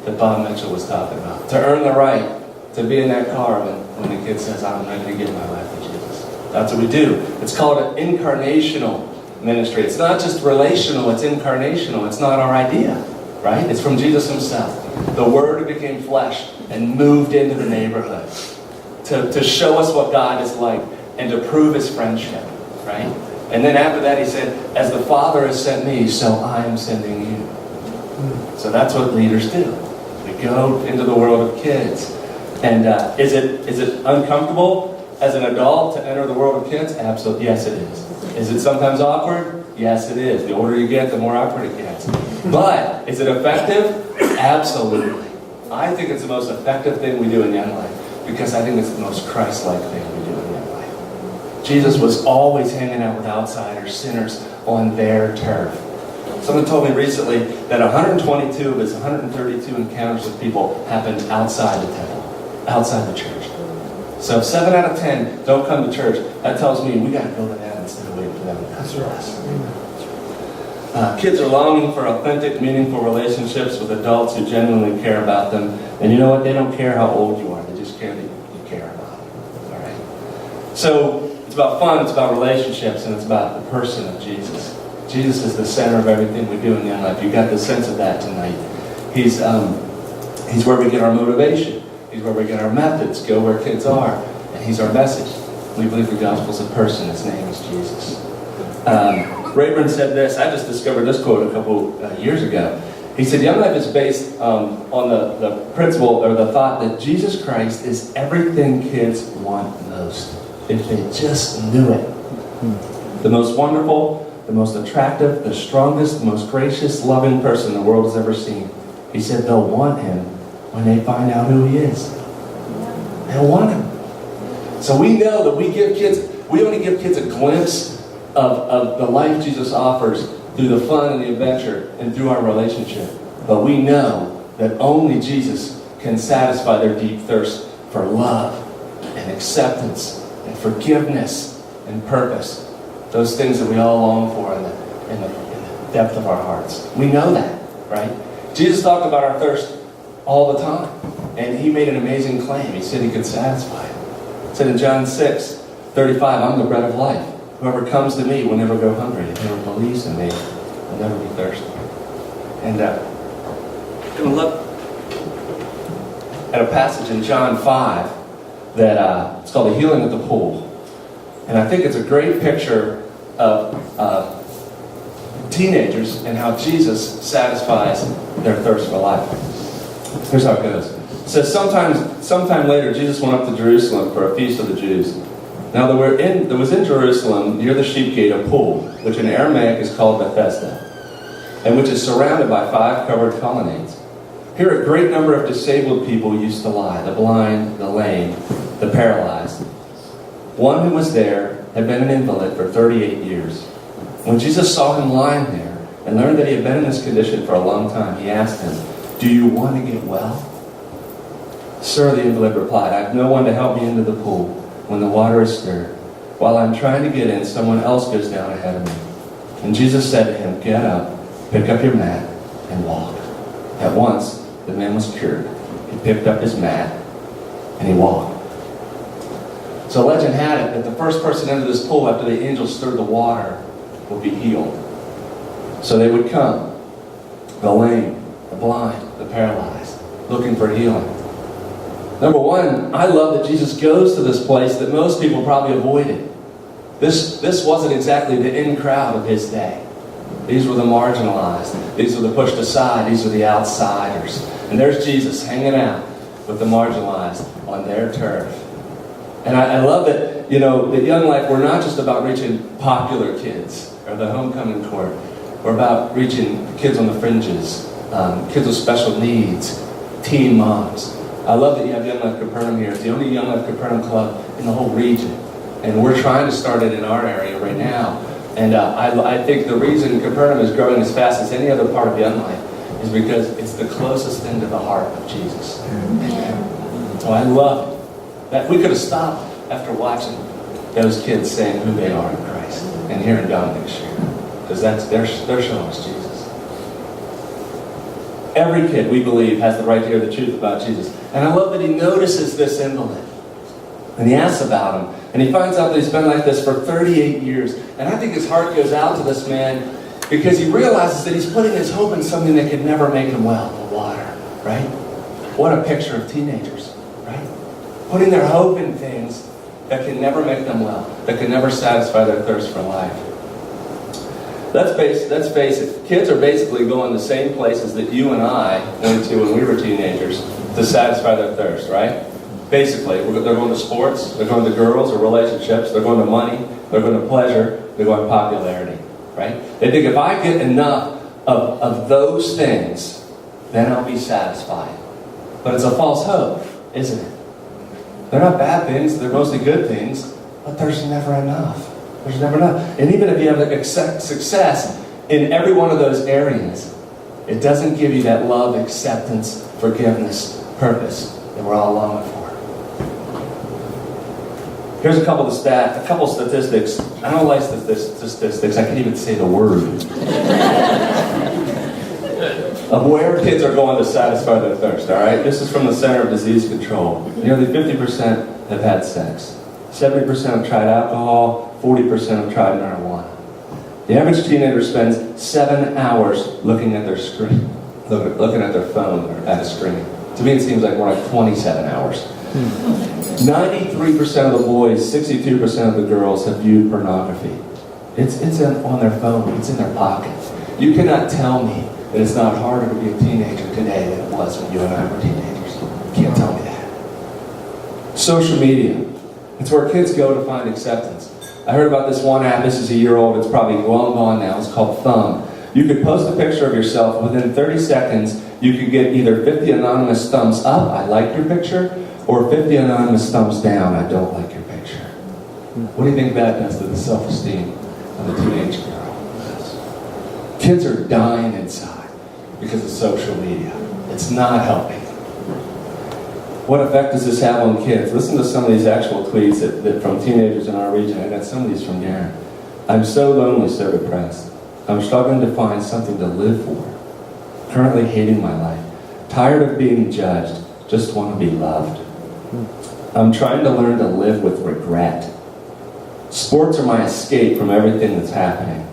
that Bob Mitchell was talking about. To earn the right to be in that car when the kid says, I'm ready to give my life to Jesus. That's what we do. It's called an incarnational ministry. It's not just relational, it's incarnational. It's not our idea, right? It's from Jesus himself. The Word became flesh and moved into the neighborhood to show us what God is like and to prove his friendship, right? And then after that he said, as the Father has sent me, so I am sending you. So that's what leaders do. We go into the world of kids. And is it uncomfortable as an adult to enter the world of kids? Absolutely, yes it is. Is it sometimes awkward? Yes it is. The older you get, the more awkward it gets. But is it effective? Absolutely. I think it's the most effective thing we do in Young Life because I think it's the most Christ-like thing we do in Young Life. Jesus was always hanging out with outsiders, sinners, on their turf. Someone told me recently that 122 of his 132 encounters with people happened outside the temple, outside the church. So if 7 out of 10 don't come to church, that tells me we got to go to them instead of waiting for them to come to us. Kids are longing for authentic, meaningful relationships with adults who genuinely care about them. And you know what? They don't care how old you are. They just care that you care about them. All right? So it's about fun, it's about relationships, and it's about the person of Jesus. Jesus is the center of everything we do in Young Life. You got the sense of that tonight. He's where we get our motivation. He's where we get our methods. Go where kids are. And he's our message. We believe the gospel's a person. His name is Jesus. Rayburn said this. I just discovered this quote a couple years ago. He said, Young Life is based on the principle or the thought that Jesus Christ is everything kids want most. If they just knew it. The most wonderful, the most attractive, the strongest, the most gracious, loving person the world has ever seen. He said they'll want him when they find out who he is. They'll want him. So we know that we only give kids a glimpse of the life Jesus offers through the fun and the adventure and through our relationship. But we know that only Jesus can satisfy their deep thirst for love and acceptance and forgiveness and purpose. Those things that we all long for in the depth of our hearts. We know that, right? Jesus talked about our thirst all the time. And he made an amazing claim. He said he could satisfy it. He said in John 6:35, I'm the bread of life. Whoever comes to me will never go hungry. Whoever believes in me will never be thirsty. And I'm going to look at a passage in John 5 that it's called the healing at the pool. And I think it's a great picture of teenagers and how Jesus satisfies their thirst for life. Here's how it goes. It says, sometime later, Jesus went up to Jerusalem for a feast of the Jews. Now there was in Jerusalem, near the sheep gate, a pool, which in Aramaic is called Bethesda, and which is surrounded by 5 covered colonnades. Here a great number of disabled people used to lie, the blind, the lame, the paralyzed. One who was there had been an invalid for 38 years. When Jesus saw him lying there and learned that he had been in this condition for a long time, he asked him, "Do you want to get well?" "Sir," the invalid replied, "I have no one to help me into the pool when the water is stirred. While I'm trying to get in, someone else goes down ahead of me." And Jesus said to him, "Get up, pick up your mat, and walk." At once, the man was cured. He picked up his mat, and he walked. So legend had it that the first person into this pool after the angels stirred the water would be healed. So they would come, the lame, the blind, the paralyzed, looking for healing. Number one, I love that Jesus goes to this place that most people probably avoided. This wasn't exactly the in crowd of his day. These were the marginalized. These were the pushed aside. These were the outsiders. And there's Jesus hanging out with the marginalized on their turf. And I love that, at Young Life, we're not just about reaching popular kids or the homecoming court. We're about reaching kids on the fringes, kids with special needs, teen moms. I love that you have Young Life Capernaum here. It's the only Young Life Capernaum club in the whole region. And we're trying to start it in our area right now. And I think the reason Capernaum is growing as fast as any other part of Young Life is because it's the closest thing to the heart of Jesus. So I love it. That we could have stopped after watching those kids saying who they are in Christ and hearing Dominic share. Because they're showing us Jesus. Every kid, we believe, has the right to hear the truth about Jesus. And I love that he notices this invalid. And he asks about him. And he finds out that he's been like this for 38 years. And I think his heart goes out to this man because he realizes that he's putting his hope in something that could never make him well, the water, right? What a picture of teenagers, right? Putting their hope in things that can never make them well, that can never satisfy their thirst for life. Let's face it, kids are basically going the same places that you and I went to when we were teenagers to satisfy their thirst, right? Basically, they're going to sports, they're going to girls or relationships, they're going to money, they're going to pleasure, they're going to popularity, right? They think if I get enough of those things, then I'll be satisfied. But it's a false hope, isn't it? They're not bad things, they're mostly good things, but there's never enough. There's never enough. And even if you have success in every one of those areas, it doesn't give you that love, acceptance, forgiveness, purpose that we're all longing for. Here's a couple of statistics. I don't like statistics. I can't even say the word. Of where kids are going to satisfy their thirst, all right? This is from the Center of Disease Control. Nearly 50% have had sex. 70% have tried alcohol. 40% have tried marijuana. The average teenager spends 7 hours looking at their screen, looking at their phone or at a screen. To me, it seems like more like 27 hours. 93% of the boys, 62% of the girls have viewed pornography. It's on their phone. It's in their pocket. You cannot tell me that it's not harder to be a teenager today than it was when you and I were teenagers. You can't tell me that. Social media. It's where kids go to find acceptance. I heard about this one app. This is a year old. It's probably long gone now. It's called Thumb. You could post a picture of yourself. Within 30 seconds, you could get either 50 anonymous thumbs up, I like your picture, or 50 anonymous thumbs down, I don't like your picture. What do you think that does to the self-esteem of a teenage girl? Kids are dying inside because of social media. It's not helping. What effect does this have on kids? Listen to some of these actual tweets that from teenagers in our region. I got some of these from Darren. I'm so lonely, so depressed. I'm struggling to find something to live for. Currently hating my life. Tired of being judged. just want to be loved. I'm trying to learn to live with regret. Sports are my escape from everything that's happening.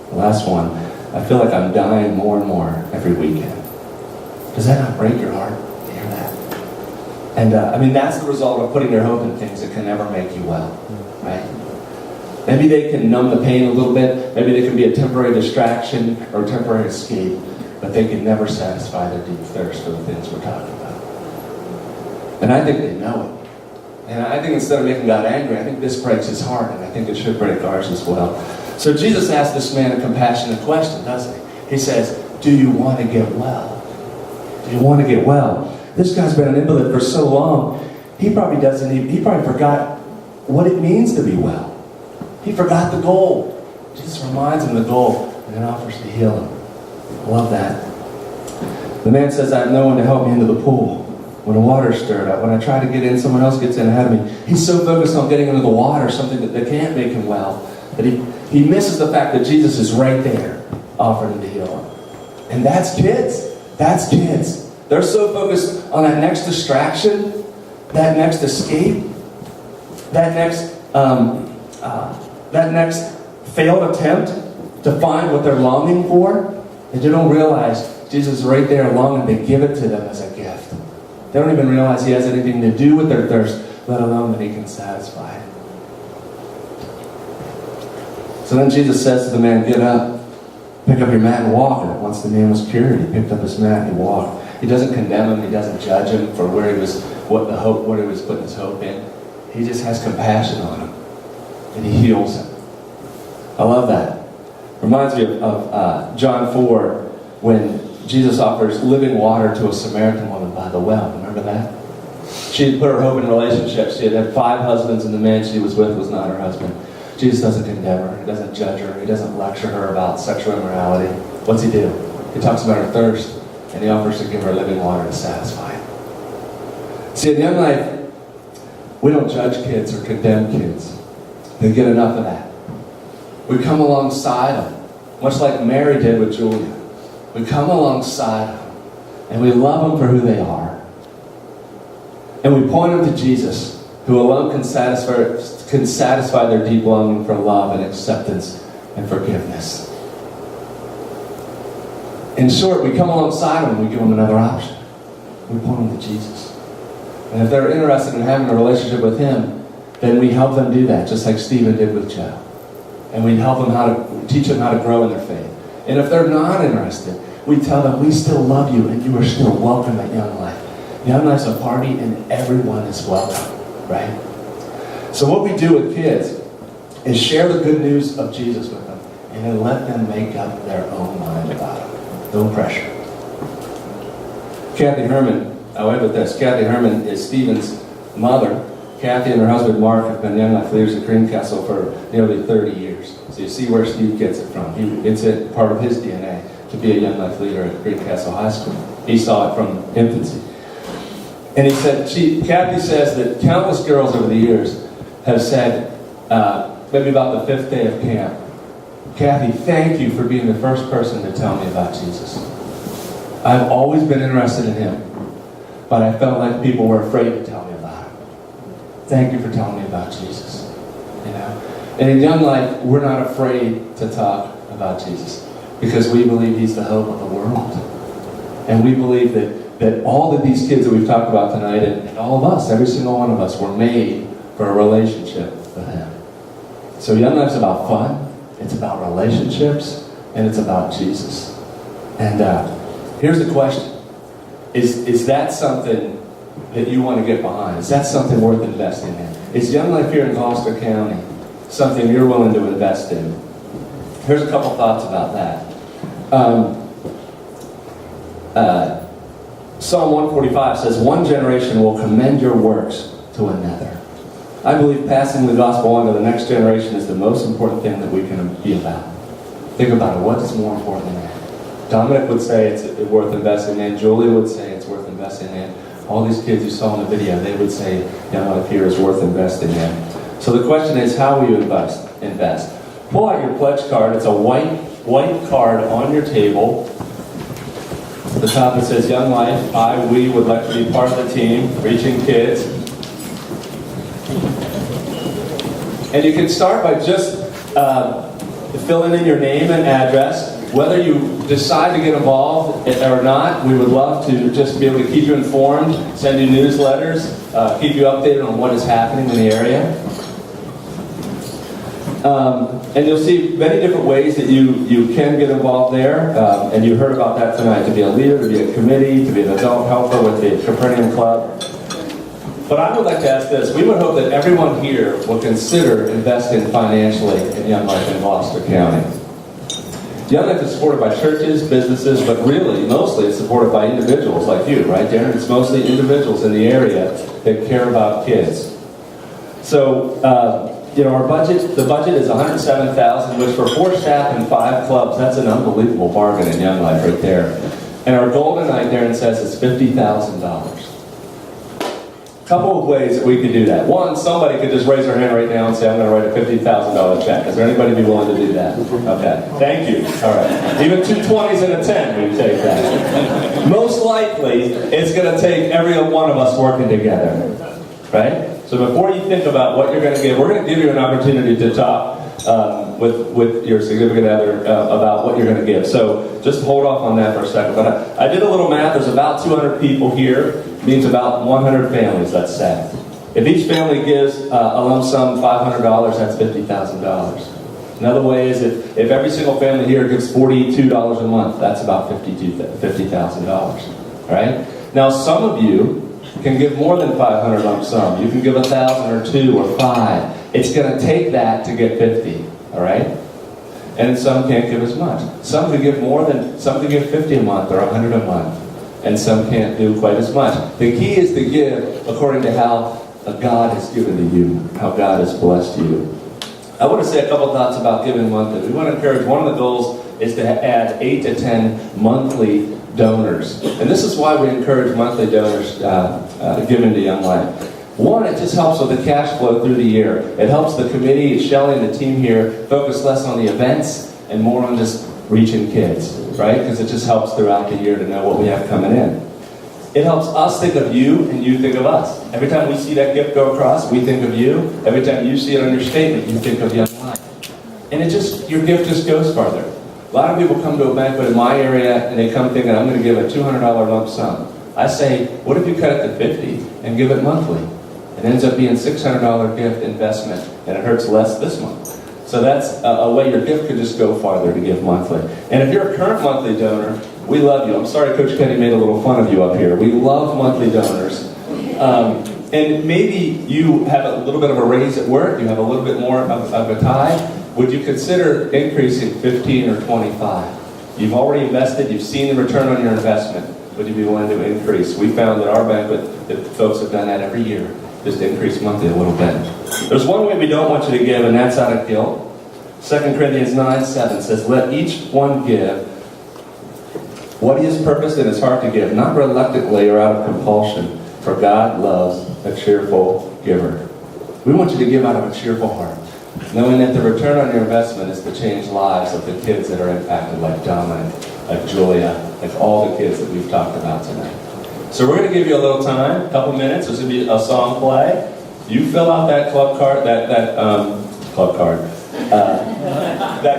The last one, I feel like I'm dying more and more every weekend. Does that not break your heart to hear that? And that's the result of putting your hope in things that can never make you well, right? Maybe they can numb the pain a little bit. Maybe they can be a temporary distraction or a temporary escape, but they can never satisfy their deep thirst for the things we're talking about. And I think they know it. And I think instead of making God angry, I think this breaks his heart, and I think it should break ours as well. So Jesus asked this man a compassionate question, doesn't he? He says, do you want to get well? Do you want to get well? This guy's been an invalid for so long, he probably forgot what it means to be well. He forgot the goal. Jesus reminds him of the goal and then offers to heal him. I love that. The man says, I have no one to help me into the pool. When the water's stirred up, when I try to get in, someone else gets in ahead of me. He's so focused on getting into the water, something that can't make him well, that he misses the fact that Jesus is right there, offering to heal him. And that's kids. That's kids. They're so focused on that next distraction, that next escape, that next failed attempt to find what they're longing for, that they don't realize Jesus is right there longing to give it to them as a gift. They don't even realize he has anything to do with their thirst, let alone that he can satisfy it. So then Jesus says to the man, get up, pick up your mat and walk. And once the man was cured, he picked up his mat and he walked. He doesn't condemn him, he doesn't judge him for what he was putting his hope in. He just has compassion on him. And he heals him. I love that. Reminds me of John 4, when Jesus offers living water to a Samaritan woman by the well. Remember that? She had put her hope in relationships. She had had 5 husbands, and the man she was with was not her husband. Jesus doesn't condemn her. He doesn't judge her. He doesn't lecture her about sexual immorality. What's he do? He talks about her thirst, and he offers to give her living water to satisfy it. See, in Young Life, we don't judge kids or condemn kids. They get enough of that. We come alongside them, much like Mary did with Julia. We come alongside them, and we love them for who they are. And we point them to Jesus, who alone can satisfy their deep longing for love and acceptance and forgiveness. In short, we come alongside them and we give them another option. We point them to Jesus. And if they're interested in having a relationship with him, then we help them do that, just like Stephen did with Joe. And we help them teach them how to grow in their faith. And if they're not interested, we tell them, we still love you and you are still welcome at Young Life. Young Life's a party and everyone is welcome, right? So what we do with kids is share the good news of Jesus with them and then let them make up their own mind about it. No pressure. Kathy Herman, I'll end with this. Kathy Herman is Stephen's mother. Kathy and her husband Mark have been Young Life leaders at Greencastle for nearly 30 years. So you see where Steve gets it from. It's part of his DNA to be a Young Life leader at Greencastle High School. He saw it from infancy. And he said, Kathy says that countless girls over the years have said, maybe about the 5th day of camp, Kathy, thank you for being the first person to tell me about Jesus. I've always been interested in him, but I felt like people were afraid to tell me about him. Thank you for telling me about Jesus. You know? And in Young Life, we're not afraid to talk about Jesus because we believe he's the hope of the world. And we believe that all of these kids that we've talked about tonight, and all of us, every single one of us, were made for a relationship with him. So Young Life's about fun, it's about relationships, and it's about Jesus. And here's the question. Is that something that you want to get behind? Is that something worth investing in? Is Young Life here in Gloucester County something you're willing to invest in? Here's a couple thoughts about that. Psalm 145 says, one generation will commend your works to another. I believe passing the gospel on to the next generation is the most important thing that we can be about. Think about it. What is more important than that? Dominic would say it's worth investing in. Julia would say it's worth investing in. All these kids you saw in the video, they would say Young Life here is worth investing in. So the question is, how will you invest? Pull out your pledge card. It's a white card on your table. the top it says Young Life. We would like to be part of the team, reaching kids. And you can start by just filling in your name and address. Whether you decide to get involved or not, we would love to just be able to keep you informed, send you newsletters, keep you updated on what is happening in the area. And you'll see many different ways that you can get involved there. And you heard about that tonight, to be a leader, to be a committee, to be an adult helper with the Capernaum Club. But I would like to ask this. We would hope that everyone here will consider investing financially in Young Life in Gloucester County. Young Life is supported by churches, businesses, but really, mostly it's supported by individuals like you, right, Darren? It's mostly individuals in the area that care about kids. So, our budget, the budget is $107,000, which for 4 staff and 5 clubs, that's an unbelievable bargain in Young Life right there. And our goal tonight, Darren says, is $50,000. Couple of ways that we could do that. One, somebody could just raise their hand right now and say, I'm going to write a $50,000 check. Is there anybody be willing to do that? Okay, thank you. All right. Even 2 20s and a 10, we take that. Most likely, it's going to take every one of us working together, right? So before you think about what you're going to give, we're going to give you an opportunity to talk with your significant other about what you're going to give. So just hold off on that for a second. But I did a little math. There's about 200 people here. Means about 100 families, let's say. If each family gives a lump sum $500, that's $50,000. Another way is if every single family here gives $42 a month, that's about $50,000. All right? Now, some of you can give more than 500 lump sum. You can give 1,000 or 2 or 5. It's going to take that to get 50. All right? And some can't give as much. Some can give more than, some can give 50 a month or 100 a month. And some can't do quite as much. The key is to give according to how God has given to you, how God has blessed you. I want to say a couple thoughts about giving monthly. We want to encourage, one of the goals is to add 8 to 10 monthly donors. And this is why we encourage monthly donors given to Young Life. One, it just helps with the cash flow through the year. It helps the committee, Shelley and the team here, focus less on the events and more on just reaching kids, right? Because it just helps throughout the year to know what we have coming in. It helps us think of you and you think of us. Every time we see that gift go across, we think of you. Every time you see it on your statement, you think of Young Life. And your gift just goes farther. A lot of people come to a banquet in my area and they come thinking, I'm going to give a $200 lump sum. I say, what if you cut it to $50 and give it monthly? It ends up being a $600 gift investment and it hurts less this month. So that's a way your gift could just go farther to give monthly. And if you're a current monthly donor, we love you. I'm sorry Coach Kenny made a little fun of you up here. We love monthly donors. And maybe you have a little bit of a raise at work, you have a little bit more of a tithe. Would you consider increasing 15 or 25? You've already invested, you've seen the return on your investment. Would you be willing to increase? We found that our banquet, that folks have done that every year. Just increase monthly a little bit. There's one way we don't want you to give, and that's out of guilt. 2 Corinthians 9:7 says, let each one give what he has purposed in his heart to give, not reluctantly or out of compulsion, for God loves a cheerful giver. We want you to give out of a cheerful heart, knowing that the return on your investment is to change lives of the kids that are impacted, like Dominic, like Julia, like all the kids that we've talked about tonight. So we're going to give you a little time, a couple minutes. There's going to be a song play. You fill out that club card, that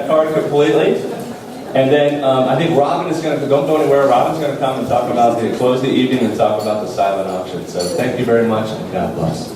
card completely. And then I think Robin is going to, don't go anywhere, Robin's going to come and talk about close the evening and talk about the silent auction. So thank you very much and God bless.